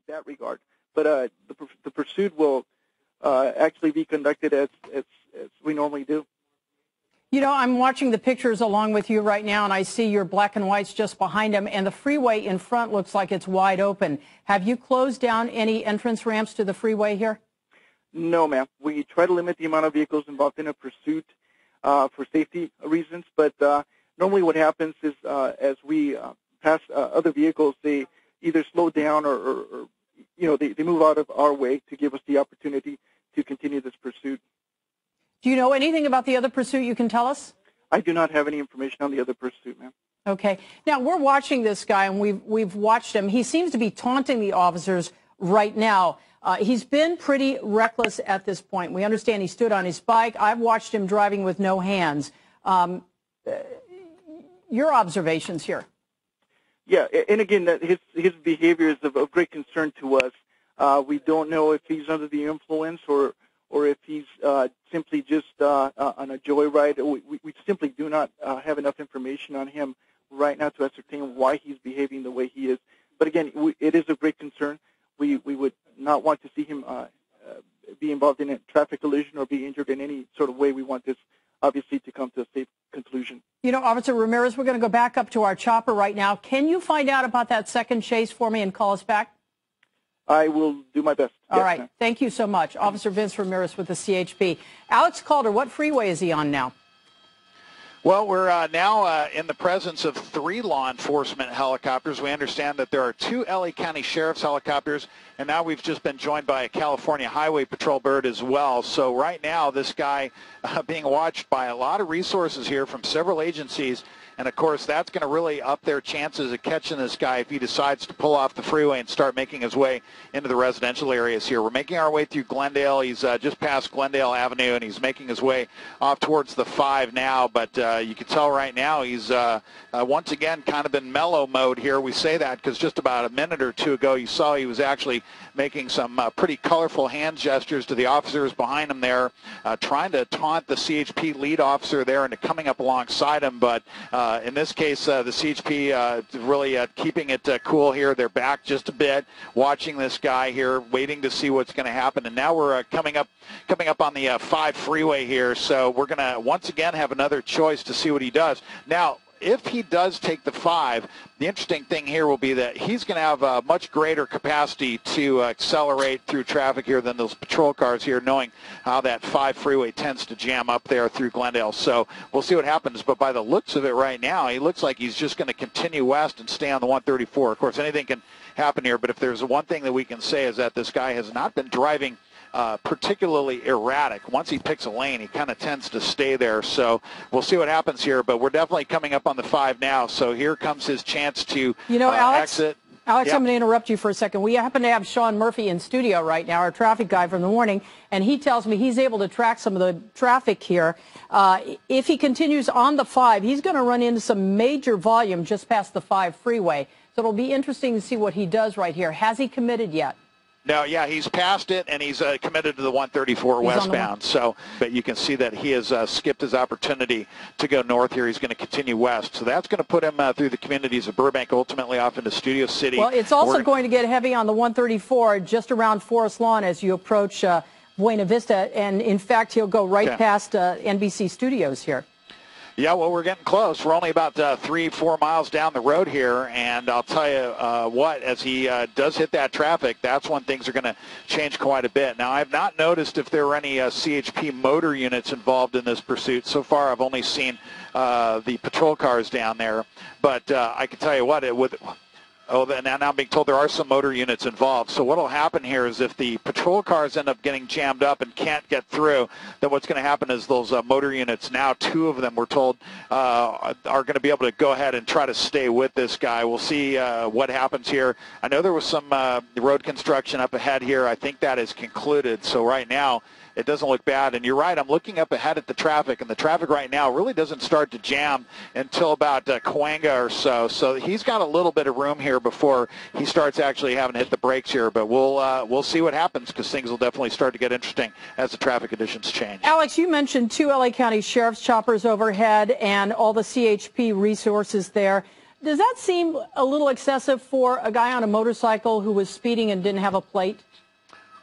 that regard. But the pursuit will actually be conducted as we normally do. You know, I'm watching the pictures along with you right now, and I see your black and whites just behind him, and the freeway in front looks like it's wide open. Have you closed down any entrance ramps to the freeway here? No, ma'am. We try to limit the amount of vehicles involved in a pursuit for safety reasons, but normally what happens is as we pass other vehicles, they either slow down or they move out of our way to give us the opportunity to continue this pursuit. Do you know anything about the other pursuit you can tell us? I do not have any information on the other pursuit, ma'am. Okay. Now, we're watching this guy, and we've watched him. He seems to be taunting the officers right now. He's been pretty reckless at this point. We understand he stood on his bike. I've watched him driving with no hands. Your observations here? Yeah, and again, that his behavior is of great concern to us. We don't know if he's under the influence or if he's simply just on a joyride. We simply do not have enough information on him right now to ascertain why he's behaving the way he is. But again, it is of great concern. We would not want to see him be involved in a traffic collision or be injured in any sort of way. We want this, obviously, to come to a safe conclusion. You know, Officer Ramirez, we're going to go back up to our chopper right now. Can you find out about that second chase for me and call us back? I will do my best. All right. Thank you so much. Officer Vince Ramirez with the CHP. Alex Calder, what freeway is he on now? Well, we're now in the presence of 3 law enforcement helicopters. We understand that there are 2 LA County Sheriff's helicopters, and now we've just been joined by a California Highway Patrol bird as well. So right now, this guy being watched by a lot of resources here from several agencies. And, of course, that's going to really up their chances of catching this guy if he decides to pull off the freeway and start making his way into the residential areas here. We're making our way through Glendale. He's just past Glendale Avenue, and he's making his way off towards the 5 now. But you can tell right now he's once again kind of in mellow mode here. We say that because just about a minute or 2 ago you saw he was actually making some pretty colorful hand gestures to the officers behind him there, trying to taunt the CHP lead officer there into coming up alongside him. But in this case, the CHP really keeping it cool here. They're back just a bit, watching this guy here, waiting to see what's going to happen. And now we're coming up on the 5 freeway here, so we're going to once again have another choice to see what he does. Now, if he does take the 5, the interesting thing here will be that he's going to have a much greater capacity to accelerate through traffic here than those patrol cars here, knowing how that 5 freeway tends to jam up there through Glendale. So we'll see what happens. But by the looks of it right now, he looks like he's just going to continue west and stay on the 134. Of course, anything can happen here, but if there's one thing that we can say is that this guy has not been driving particularly erratic. Once he picks a lane, he kind of tends to stay there. So we'll see what happens here, but we're definitely coming up on the 5 now. So here comes his chance to exit. Alex, I'm going to interrupt you for a second. We happen to have Sean Murphy in studio right now, our traffic guy from the morning, and he tells me he's able to track some of the traffic here. If he continues on the 5, he's going to run into some major volume just past the 5 freeway. So it'll be interesting to see what he does right here. Has he committed yet? No, yeah, he's passed it, and he's committed to the 134 westbound. So, but you can see that he has skipped his opportunity to go north here. He's going to continue west. So that's going to put him through the communities of Burbank, ultimately off into Studio City. Well, it's also going to get heavy on the 134 just around Forest Lawn as you approach Buena Vista. And, in fact, he'll go right past NBC Studios here. Yeah, well, we're getting close. We're only about 3-4 miles down the road here, and I'll tell you what, as he does hit that traffic, that's when things are going to change quite a bit. Now, I've not noticed if there are any CHP motor units involved in this pursuit. So far, I've only seen the patrol cars down there, but I can tell you what, now I'm being told there are some motor units involved. So what will happen here is if the patrol cars end up getting jammed up and can't get through, then what's going to happen is those motor units, now 2 of them we're told, are going to be able to go ahead and try to stay with this guy. We'll see what happens here. I know there was some road construction up ahead here. I think that is concluded. So right now, it doesn't look bad. And you're right, I'm looking up ahead at the traffic, and the traffic right now really doesn't start to jam until about Cahuenga or so. So he's got a little bit of room here before he starts actually having to hit the brakes here. But we'll see what happens, because things will definitely start to get interesting as the traffic conditions change. Alex, you mentioned 2 LA County Sheriff's choppers overhead and all the CHP resources there. Does that seem a little excessive for a guy on a motorcycle who was speeding and didn't have a plate?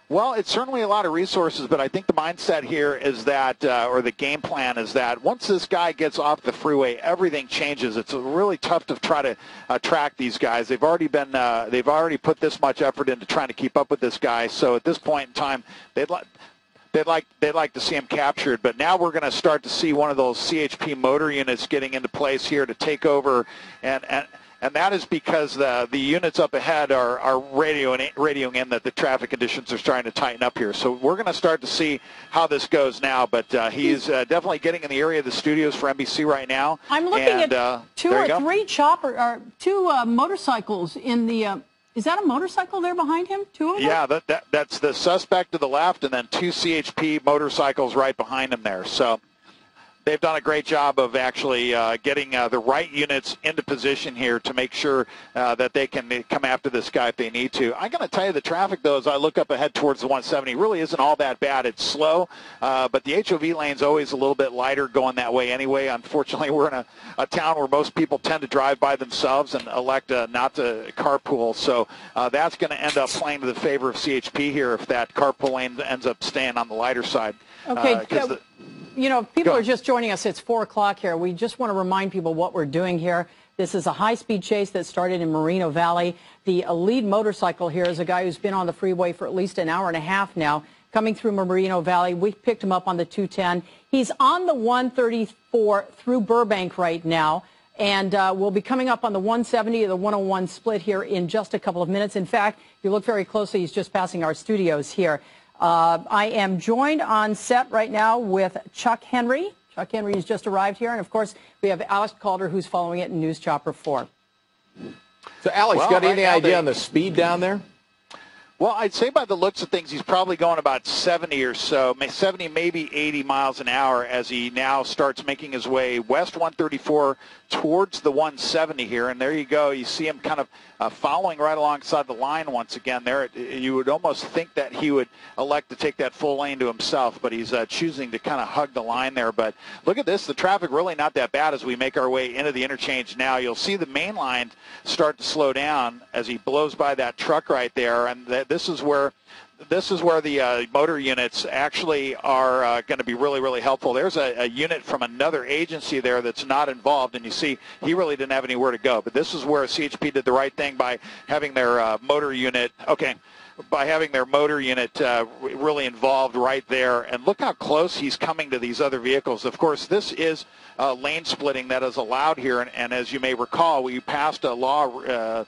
Well, it's certainly a lot of resources, but I think the mindset here is that, or the game plan is that once this guy gets off the freeway, everything changes. It's really tough to try to track these guys. They've already put this much effort into trying to keep up with this guy. So at this point in time, they'd like to see him captured. But now we're going to start to see one of those CHP motor units getting into place here to take over, and that is because the units up ahead are radioing in that the traffic conditions are starting to tighten up here. So we're going to start to see how this goes now. But he's definitely getting in the area of the studios for NBC right now. I'm looking at two or three motorcycles in the. Is that a motorcycle there behind him? Two of them? Yeah, that's the suspect to the left, and then two CHP motorcycles right behind him there. So they've done a great job of actually getting the right units into position here to make sure that they can come after this guy if they need to. I'm going to tell you the traffic, though, as I look up ahead towards the 170, really isn't all that bad. It's slow, but the HOV lane's always a little bit lighter going that way anyway. Unfortunately, we're in a town where most people tend to drive by themselves and elect not to carpool. So that's going to end up playing to the favor of CHP here if that carpool lane ends up staying on the lighter side. Okay. You know, people are just joining us. It's 4 o'clock here. We just want to remind people what we're doing here. This is a high-speed chase that started in Moreno Valley. The lead motorcycle here is a guy who's been on the freeway for at least an hour and a half now, coming through Moreno Valley. We picked him up on the 210. He's on the 134 through Burbank right now, and we'll be coming up on the 170 to the 101 split here in just a couple of minutes. In fact, if you look very closely, he's just passing our studios here. I am joined on set right now with Chuck Henry. Chuck Henry has just arrived here. And, of course, we have Alex Calder, who's following it in News Chopper 4. So, Alex, got any idea on the speed down there? Well, I'd say by the looks of things, he's probably going about 70 or so, 70, maybe 80 miles an hour as he now starts making his way west 134 towards the 170 here. And there you go. You see him kind of following right alongside the line once again there. You would almost think that he would elect to take that full lane to himself, but he's choosing to kind of hug the line there. But look at this. The traffic really not that bad as we make our way into the interchange now. You'll see the main line start to slow down as he blows by that truck right there. And this is where the motor units actually are going to be really, really helpful. There's a unit from another agency there that's not involved, and you see he really didn't have anywhere to go. But this is where CHP did the right thing by having their motor unit, really involved right there. And look how close he's coming to these other vehicles. Of course, this is lane splitting that is allowed here, and as you may recall, we passed a law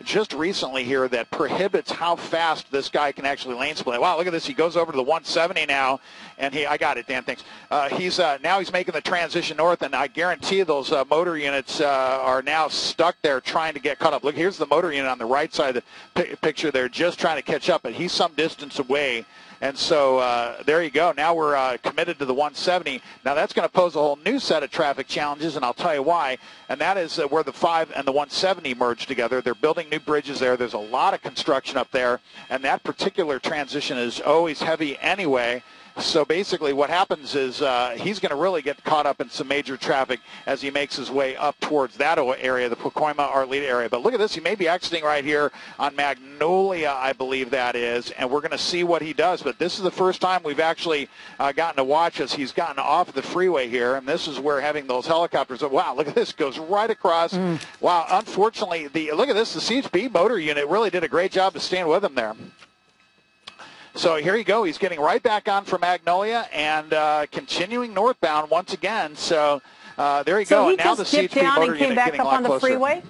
just recently here that prohibits how fast this guy can actually lane split. Wow, look at this. He goes over to the 170 now, and I got it, Dan, thanks. Now he's making the transition north, and I guarantee those motor units are now stuck there trying to get caught up. Look, here's the motor unit on the right side of the picture there just trying to catch up, but he's some distance away. And so there you go. Now we're committed to the 170. Now that's going to pose a whole new set of traffic challenges, and I'll tell you why. And that is where the 5 and the 170 merge together. They're building new bridges there. There's a lot of construction up there, and that particular transition is always heavy anyway. So basically what happens is he's going to really get caught up in some major traffic as he makes his way up towards that area, the Pacoima-Arleta area. But look at this. He may be exiting right here on Magnolia, I believe that is, and we're going to see what he does. But this is the first time we've actually gotten to watch as he's gotten off the freeway here, and this is where having those helicopters, wow, look at this, goes right across. Wow, unfortunately, look at this, the CHP motor unit really did a great job of staying with him there. So here you go. He's getting right back on from Magnolia and continuing northbound once again. So there you go. So he now just the dipped CHP down motor and came unit back getting up a lot on the closer. freeway?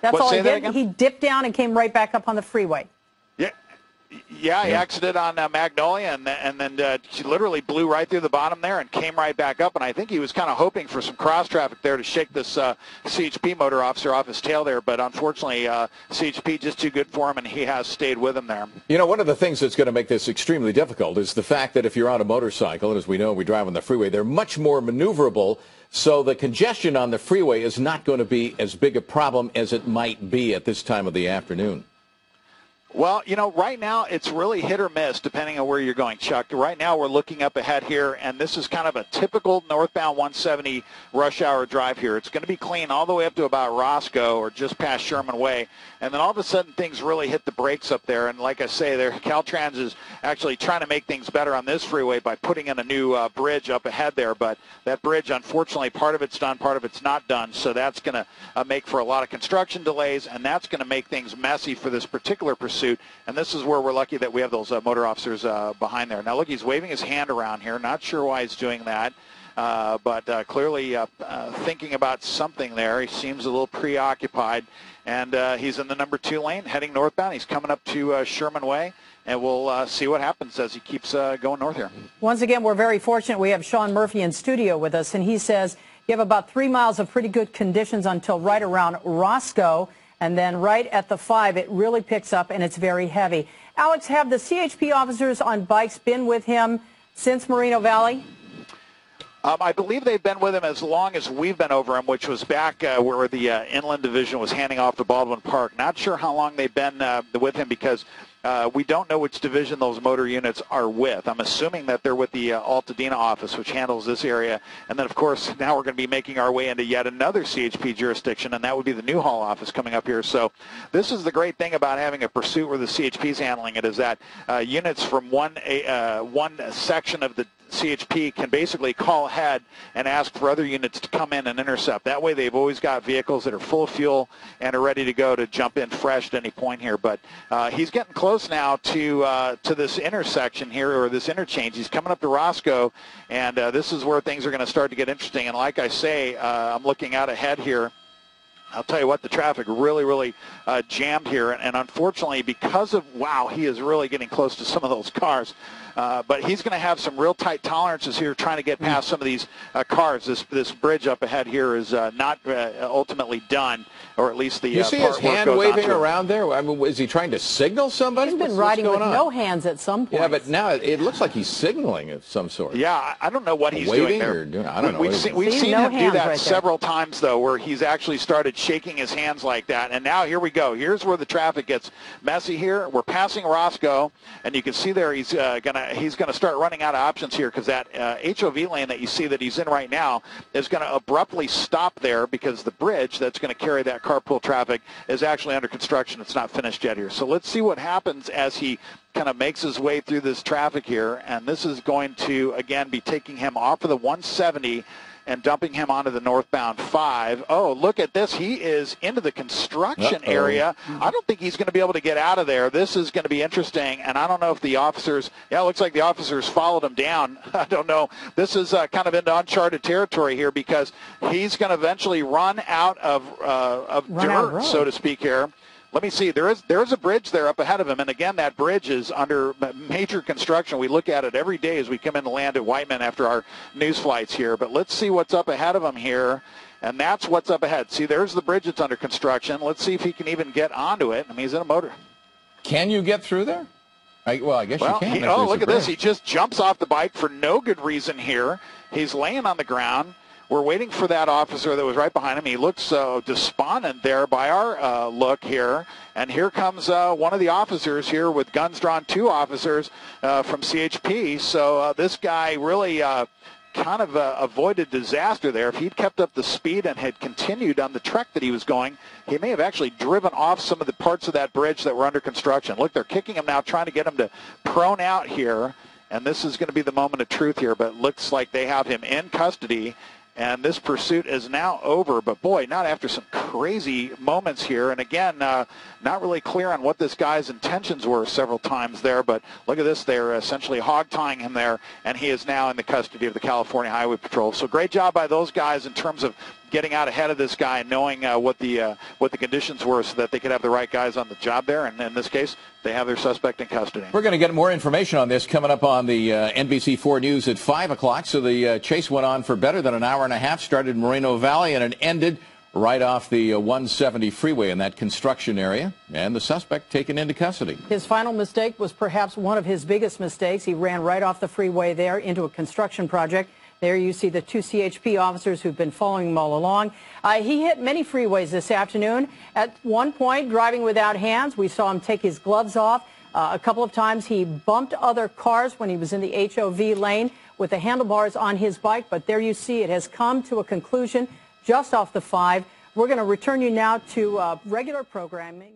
That's all he did? He dipped down and came right back up on the freeway. Yeah, he exited on Magnolia and then she literally blew right through the bottom there and came right back up. And I think he was kind of hoping for some cross traffic there to shake this CHP motor officer off his tail there. But unfortunately, CHP just too good for him, and he has stayed with him there. You know, one of the things that's going to make this extremely difficult is the fact that if you're on a motorcycle, and as we know, we drive on the freeway, they're much more maneuverable. So the congestion on the freeway is not going to be as big a problem as it might be at this time of the afternoon. Well, you know, right now it's really hit or miss depending on where you're going, Chuck. Right now we're looking up ahead here, and this is kind of a typical northbound 170 rush hour drive here. It's going to be clean all the way up to about Roscoe or just past Sherman Way, and then all of a sudden things really hit the brakes up there. And like I say, Caltrans is actually trying to make things better on this freeway by putting in a new bridge up ahead there. But that bridge, unfortunately, part of it's done, part of it's not done. So that's going to make for a lot of construction delays, and that's going to make things messy for this particular pursuit. And this is where we're lucky that we have those motor officers behind there. Now, look, he's waving his hand around here. Not sure why he's doing that, but clearly thinking about something there. He seems a little preoccupied, and he's in the number 2 lane heading northbound. He's coming up to Sherman Way, and we'll see what happens as he keeps going north here. Once again, we're very fortunate. We have Sean Murphy in studio with us, and he says you have about 3 miles of pretty good conditions until right around Roscoe. And then right at the 5, it really picks up, and it's very heavy. Alex, have the CHP officers on bikes been with him since Moreno Valley? I believe they've been with him as long as we've been over him, which was back where the Inland Division was handing off to Baldwin Park. Not sure how long they've been with him because we don't know which division those motor units are with. I'm assuming that they're with the Altadena office, which handles this area. And then, of course, now we're going to be making our way into yet another CHP jurisdiction, and that would be the Newhall office coming up here. So this is the great thing about having a pursuit where the CHP is handling it, is that units from one section of the CHP can basically call ahead and ask for other units to come in and intercept. That way they've always got vehicles that are full of fuel and are ready to go to jump in fresh at any point here. But he's getting close now to this intersection here, or this interchange. He's coming up to Roscoe, and this is where things are going to start to get interesting. And like I say, I'm looking out ahead here. I'll tell you what, the traffic really jammed here. And unfortunately, because of, wow, he is really getting close to some of those cars. But he's going to have some real tight tolerances here trying to get past some of these cars. This bridge up ahead here is not ultimately done, or at least the You see his hand waving around there? I mean, is he trying to signal somebody? He's been riding with no hands at some point. Yeah, but now it looks like he's signaling of some sort. Yeah, I don't know what he's doing there. I don't know. We've seen him do that several times, though, where he's actually started shaking his hands like that. And now here we go. Here's where the traffic gets messy here. We're passing Roscoe, and you can see there he's gonna start running out of options here, because that HOV lane that you see that he's in right now is going to abruptly stop there because the bridge that's going to carry that carpool traffic is actually under construction. It's not finished yet here. So let's see what happens as he kind of makes his way through this traffic here. And this is going to, again, be taking him off of the 170 and dumping him onto the northbound 5. Oh, look at this. He is into the construction area. I don't think he's going to be able to get out of there. This is going to be interesting, and I don't know if the officers, it looks like the officers followed him down. I don't know. This is kind of into uncharted territory here, because he's going to eventually run out of dirt, so to speak here. Let me see. There's a bridge there up ahead of him, and again, that bridge is under major construction. We look at it every day as we come in to land at Whiteman after our news flights here. But let's see what's up ahead of him here, and that's what's up ahead. See, there's the bridge that's under construction. Let's see if he can even get onto it. I mean, he's in a motor. Can you get through there? I guess you can. Oh, look at this. He just jumps off the bike for no good reason here. He's laying on the ground. We're waiting for that officer that was right behind him. He looks despondent there by our look here. And here comes one of the officers here with guns drawn, 2 officers from CHP. So this guy really kind of avoided disaster there. If he'd kept up the speed and had continued on the trek that he was going, he may have actually driven off some of the parts of that bridge that were under construction. Look, they're kicking him now, trying to get him to prone out here. And this is going to be the moment of truth here, but it looks like they have him in custody. And this pursuit is now over, but boy, not after some crazy moments here. And again, not really clear on what this guy's intentions were several times there, but look at this. They're essentially hog-tying him there, and he is now in the custody of the California Highway Patrol. So great job by those guys in terms of getting out ahead of this guy and knowing what the conditions were so that they could have the right guys on the job there. And in this case, they have their suspect in custody. We're going to get more information on this coming up on the NBC4 News at 5 o'clock. So the chase went on for better than an hour and a half, started in Moreno Valley, and it ended right off the 170 freeway in that construction area, and the suspect taken into custody. His final mistake was perhaps one of his biggest mistakes. He ran right off the freeway there into a construction project. There you see the two CHP officers who've been following him all along. He hit many freeways this afternoon. At one point, driving without hands, we saw him take his gloves off. A couple of times he bumped other cars when he was in the HOV lane with the handlebars on his bike. But there you see it has come to a conclusion just off the 5. We're going to return you now to regular programming.